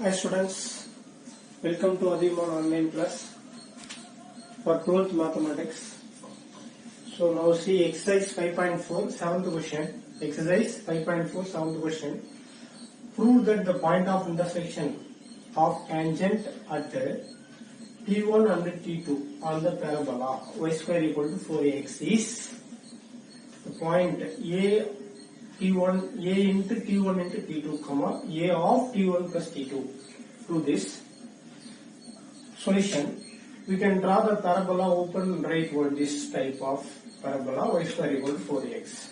Hi students, welcome to Adimon online class for 12th mathematics. So now see exercise 5.4 7th question. Exercise 5.4 7th question. Prove that the point of intersection of tangent at T1 and T2 on the parabola y square equal to 4ax is the point A T1 A into T1 into T2 comma A of T1 plus T2. To this solution, we can draw the parabola open right over this type of parabola y square equal to 4ax.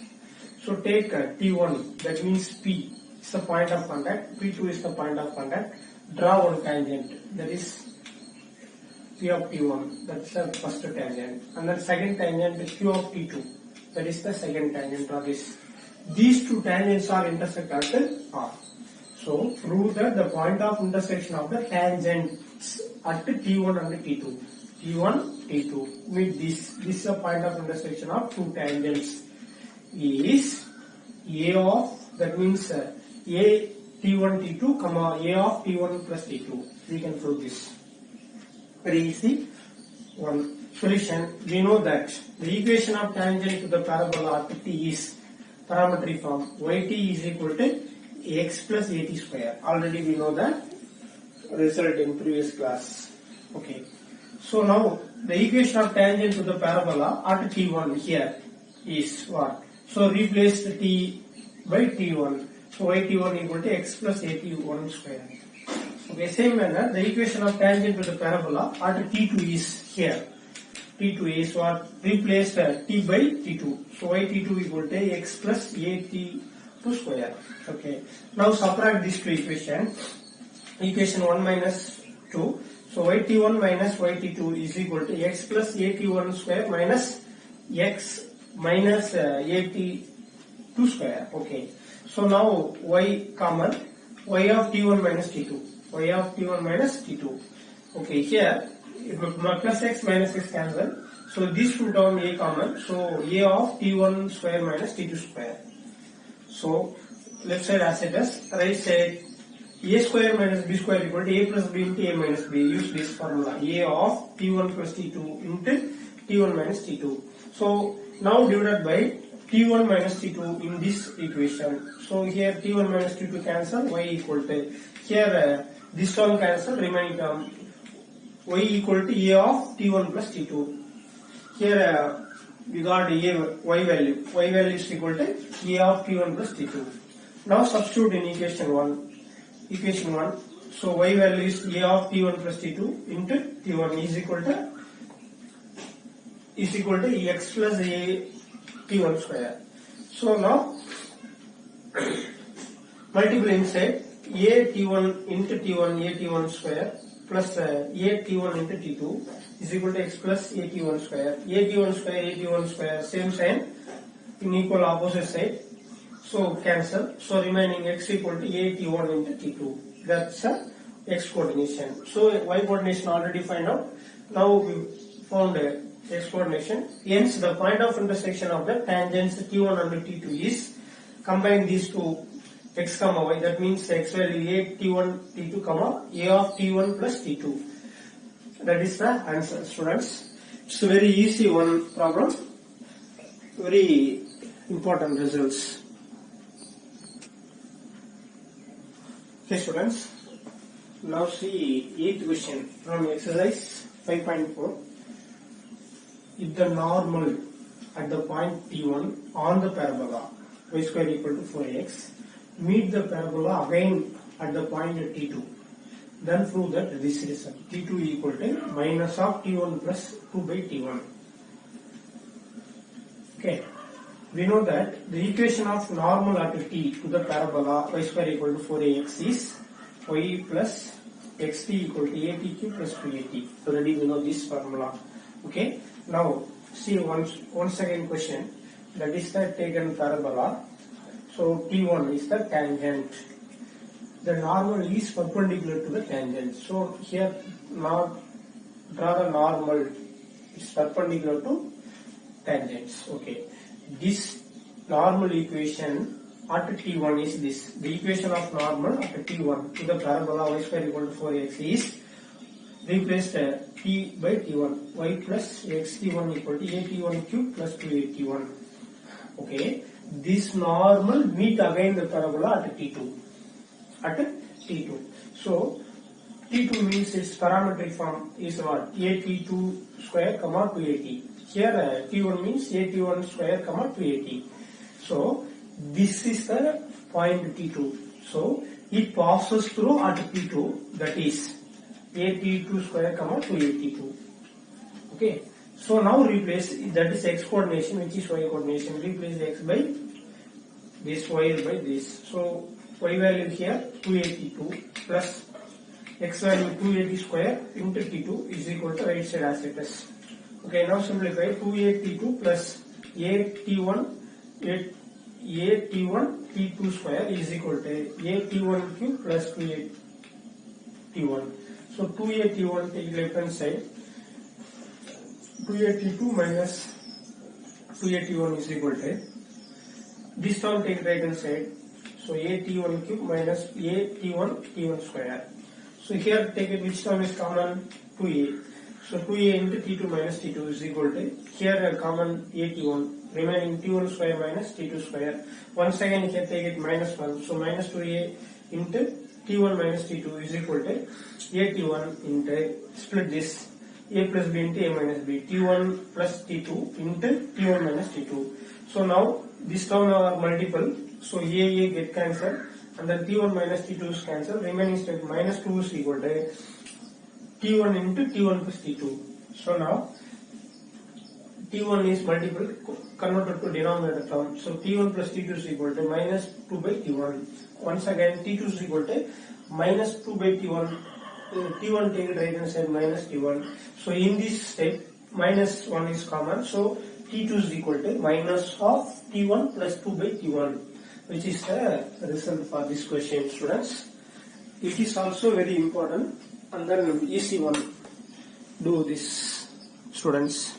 So take T1, that means P is the point of contact, P2 is the point of contact. Draw one tangent, that is P of T1, that's the first tangent, and then second tangent is Q of T2, that is the second tangent. Draw this. These two tangents are intersect at R. So prove that the point of intersection of the tangents at T1 and T2. T1, T2. Meet this. This is a point of intersection of two tangents. Is A of, that means A T1 T2 comma A of T1 plus T2. We can prove this. Very easy. One solution. We know that the equation of tangent to the parabola at T is parametric form. Yt is equal to x plus at square. Already we know that result in previous class. Okay. So now the equation of tangent to the parabola at T1 here is what? So replace the T by T1. So Yt1 equal to x plus at1 square. Okay. Same manner the equation of tangent to the parabola at T2 is here. T2 is what? Replace T by T2. So Yt2 equal to x plus at2 square. Okay. Now subtract these two equations. Equation 1 minus 2. So Yt1 minus Yt2 is equal to x plus at1 square minus x minus at2 square. Okay. So now y common. Y of T1 minus T2. Y of T1 minus T2. Okay. Here plus x minus x cancel. So this two term a common. So a of T1 square minus T2 square. So left side as it is, right side a square minus b square equal to a plus b into a minus b. Use this formula. A of T1 plus T2 into T1 minus T2. So now divided by T1 minus T2 in this equation. So here T1 minus T2 cancel, y equal to, here this term cancel, remaining term y equal to a of T1 plus T2. Here we got a y value. Y value is equal to a of T1 plus T2. Now substitute in equation 1. Equation 1. So y value is a of T1 plus T2 into T1 is equal to x plus a T1 square. So now multiply inside a T1 into T1 a T1 square plus a T1 into T2 is equal to x plus a T1 square. A T1 square, a T1 square, same sign in equal opposite side. So cancel. So remaining x equal to a T1 into T2. That's x coordination. So y coordination already find out. Now we found x coordination. Hence the point of intersection of the tangents T1 and T2 is combine these two x comma y. That means x value a T1 T2 comma a of T1 plus T2. That is the answer, students. It's a very easy one problem. Very important results. Okay, students. Now see 8th question from exercise 5.4. If the normal at the point T1 on the parabola y square equal to 4ax meet the parabola again at the point T2, then prove that this result T2 equal to minus of T1 plus 2 by T1. Okay. We know that the equation of normal at T to the parabola y square equal to 4ax is y plus xt equal to atq plus 2at. Already we know this formula. Okay. Now see one second question. That is the taken parabola. So T1 is the tangent. The normal is perpendicular to the tangent. So here now draw the normal. It's perpendicular to tangents. Okay. This normal equation at T1 is this. The equation of normal at T1 to the parabola y square equal to 4x is replaced T by T1. Y plus x T1 equal to a T1 cube plus 2a T1. Okay. This normal meet again the parabola at T2. At T2. So T2 means its parametric form is what? AT2 square comma 2AT. Here T1 means AT1 square comma 2AT. So this is the point T2. So it passes through at T2, that is AT2 square comma 2AT2. Okay. So now replace, that is x coordination, which is y coordination. Replace x by this, y by this. So y value here 282 plus x value 280 square into T2 is equal to right side as it is. Okay, now simplify 282 plus AT1 T2 square is equal to AT1 cube plus 2AT1. So 2AT1 take left hand side, 2AT2 minus 2AT1 is equal to this term take right hand side. So AT1 cube minus AT1 T1 square. So here take it, which term is common? 2a. So 2a into T2 minus T2 is equal to, here a common AT1, remaining T1 square minus T2 square. Once again here take it minus 1. So minus 2a into T1 minus T2 is equal to AT1 into, split this, a plus b into a minus b, T1 plus T2 into T1 minus T2. So now this term are multiple, so a get cancelled and then T1 minus T2 is cancelled, remaining step minus 2 is equal to T1 into T1 plus T2. So now T1 is multiple converted to denominator term, so T1 plus T2 is equal to minus 2 by T1. Once again T2 is equal to minus 2 by T1. T1 take it right hand side minus T1. So in this step minus 1 is common, so T2 is equal to minus of T1 plus 2 by T1, which is the result for this question, students. It is also very important and then easy one. Do this, students.